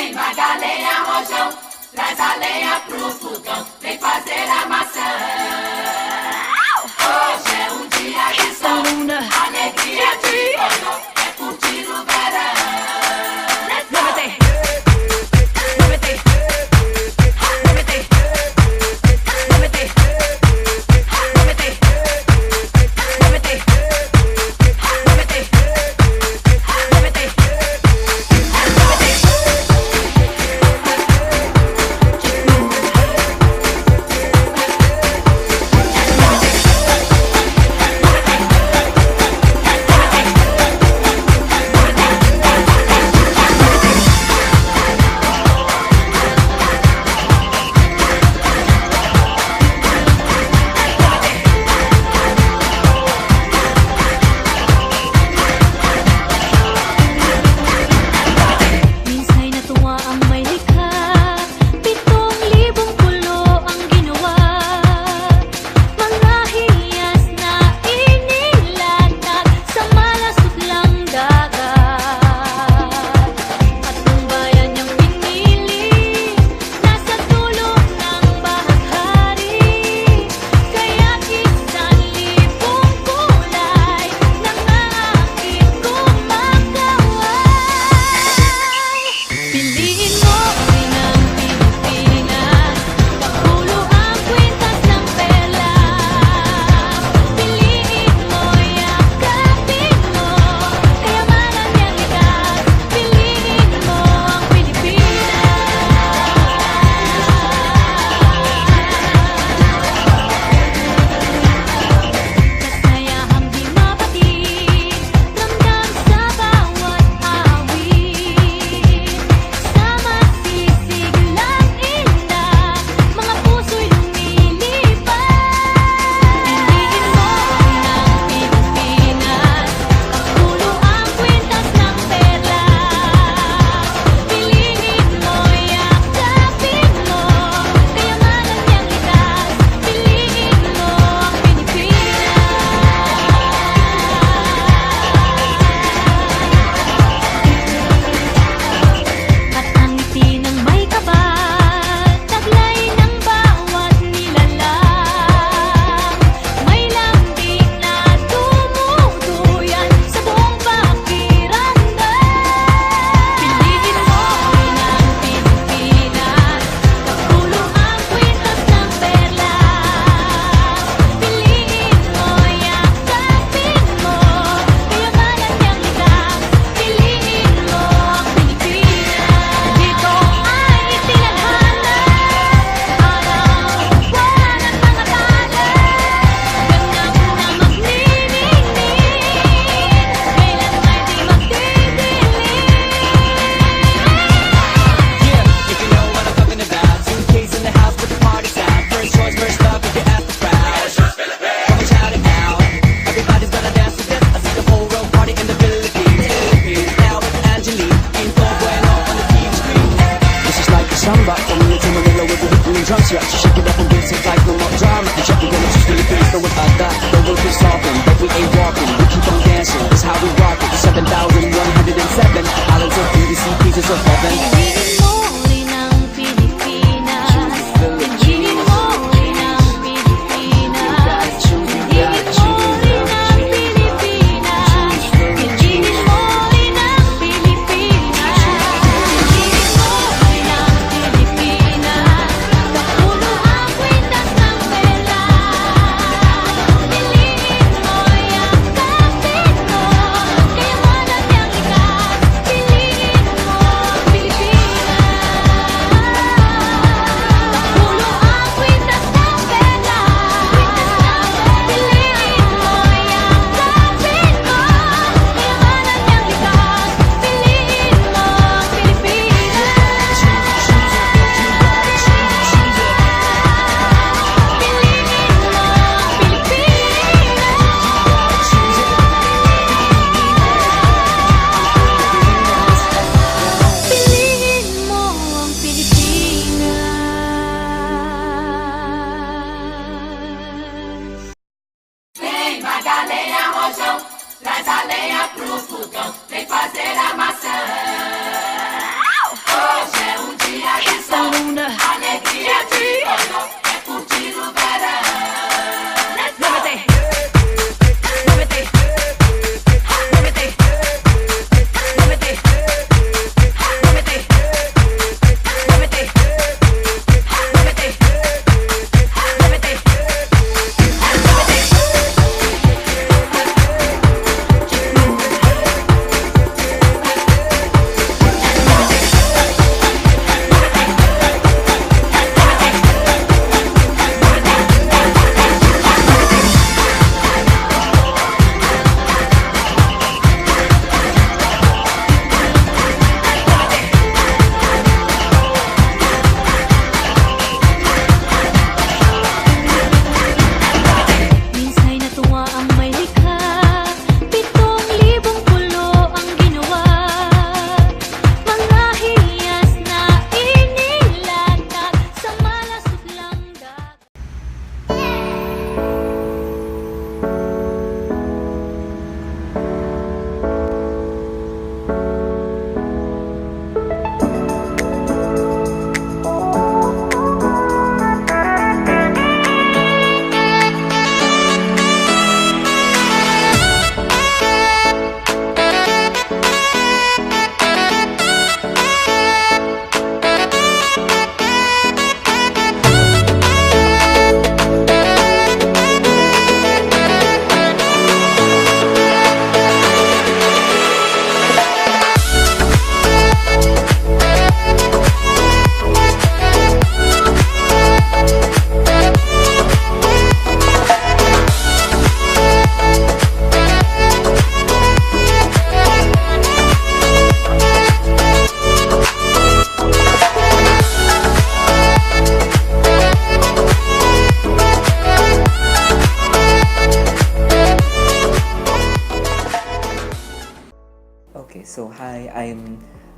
Vem vagar lenha, rojão, traz a lenha pro fogão, vem fazer a maçã. Hoje é um dia de sol, alegria de forró, é curtir o verão. Drums, yeah, shake it up and beats it like no more drama. You check it when it's just really pleased, know what I got. The world is talking, but we ain't walking. We keep on dancing, that's how we rock it. 7,107 islands of beauty, pieces of heaven. Philippines.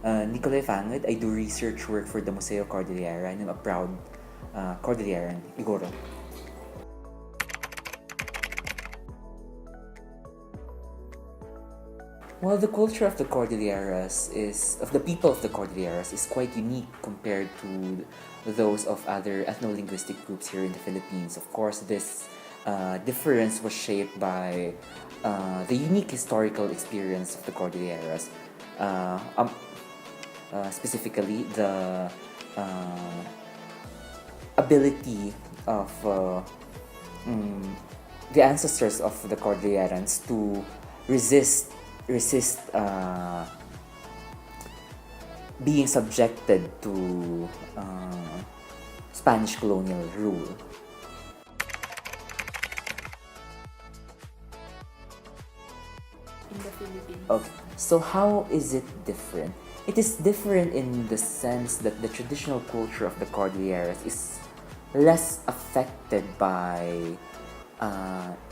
Nicolay Fangad. I do research work for the Museo Cordillera, and I'm a proud Cordilleran, Igoro. Well, the culture of the Cordilleras of the people of the Cordilleras is quite unique compared to those of other ethno-linguistic groups here in the Philippines. Of course, this difference was shaped by the unique historical experience of the Cordilleras. Uh, um, Specifically, the ability of the ancestors of the Cordillerans to resist being subjected to Spanish colonial rule. In the Philippines. Okay, so how is it different? It is different in the sense that the traditional culture of the Cordilleras is less affected by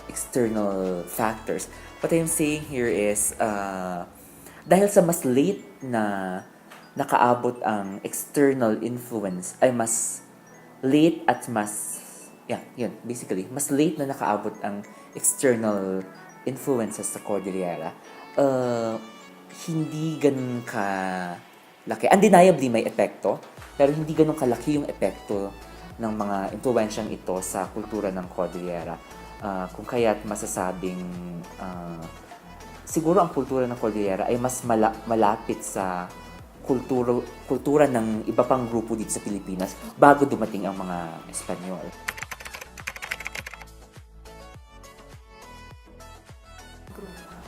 external factors. What I'm saying here is, dahil sa mas late na nakaabot ang external influence, ay mas late at mas, yeah, yun, basically, mas late na nakaabot ang external influences sa Cordillera, hindi ganun ka laki. Undeniably may epekto, pero hindi ganun kalaki yung epekto ng mga impluensyang ito sa kultura ng Cordillera. Kung kaya't masasabing siguro ang kultura ng Cordillera ay mas malapit sa kultura ng iba pang grupo dito sa Pilipinas bago dumating ang mga Espanyol.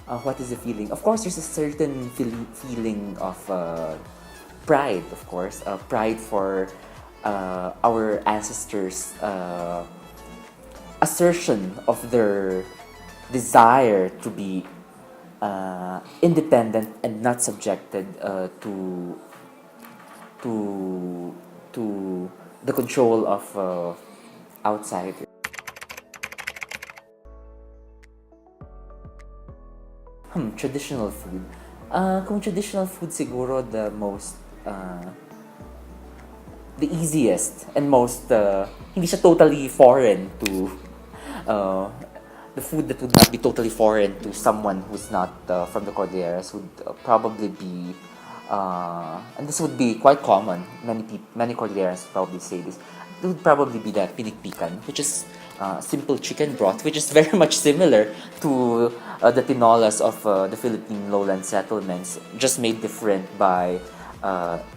What is the feeling? Of course, there's a certain feeling of pride, of course. Pride for our ancestors' assertion of their desire to be independent and not subjected to the control of outsiders. Traditional food. Kung traditional food, siguro the easiest and most, hindi siya totally foreign to, the food that would not be totally foreign to someone who's not from the Cordilleras would probably be, and this would be quite common, many Cordilleras probably say this, it would probably be the pinikpikan, which is simple chicken broth, which is very much similar to the tinolas of the Philippine lowland settlements, just made different by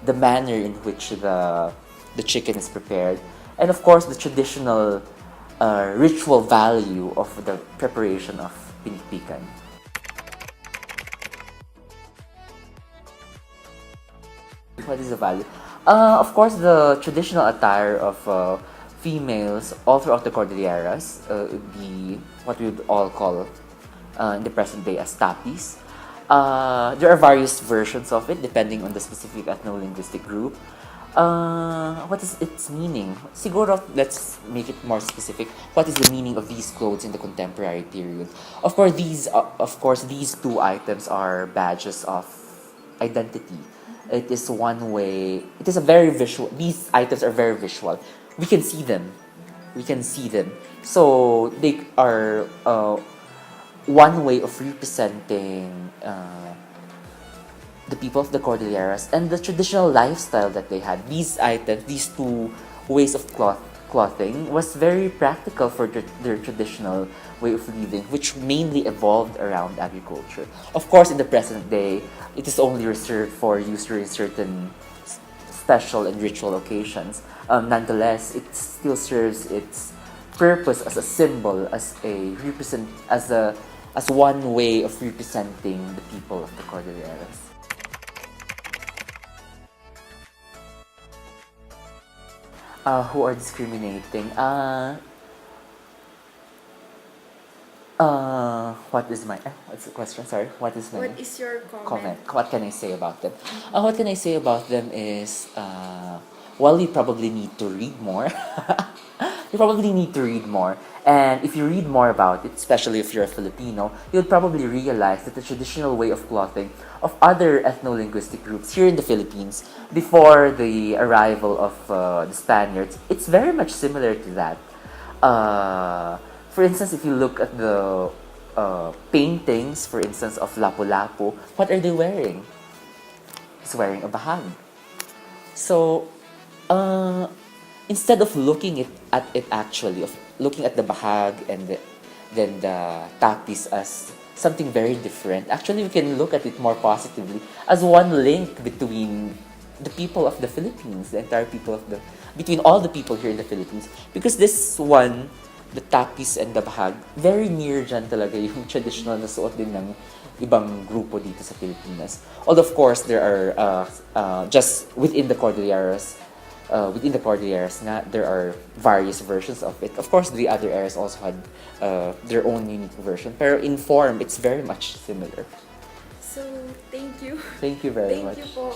the manner in which the chicken is prepared, and of course the traditional ritual value of the preparation of pinikpikan. What is the value? Of course, the traditional attire of females all throughout the Cordilleras would be what we would all call in the present day as tapis. There are various versions of it depending on the specific ethno-linguistic group. What is its meaning? Siguro, let's make it more specific. What is the meaning of these clothes in the contemporary period? Of course, these two items are badges of identity. It is one way. It is a very visual. These items are very visual. We can see them. So they are one way of representing the people of the Cordilleras and the traditional lifestyle that they had. These items, these two ways of clothing, was very practical for their traditional way of living, which mainly evolved around agriculture. Of course, in the present day, it is only reserved for use during certain special and ritual occasions. Nonetheless, it still serves its purpose as a symbol, as one way of representing the people of the Cordilleras. Who are discriminating? What is my what's the question? Sorry, what is my What is your comment? What can I say about them? What can I say about them is, well, you probably need to read more you probably need to read more. And if you read more about it, especially if you're a Filipino, you'll probably realize that the traditional way of clothing of other ethno-linguistic groups here in the Philippines before the arrival of the Spaniards, it's very much similar to that. For instance, if you look at the paintings, for instance, of Lapu-Lapu, what are they wearing? He's wearing a bahag. So, instead of looking at it actually, of looking at the bahag and then the tapis as something very different, actually we can look at it more positively as one link between the people of the Philippines, the entire people of between all the people here in the Philippines. Because this one, the tapis and the bahag, very near dyan talaga yung traditional na suot din ng ibang grupo dito sa Pilipinas. Although of course there are just within the Cordilleras nga, there are various versions of it. Of course, the other areas also had their own unique version. Pero in form, it's very much similar. So, thank you. Thank you very much. Thank you po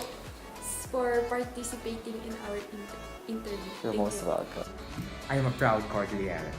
for participating in our interview. You're Thank most you. welcome. I am a proud Cordillera.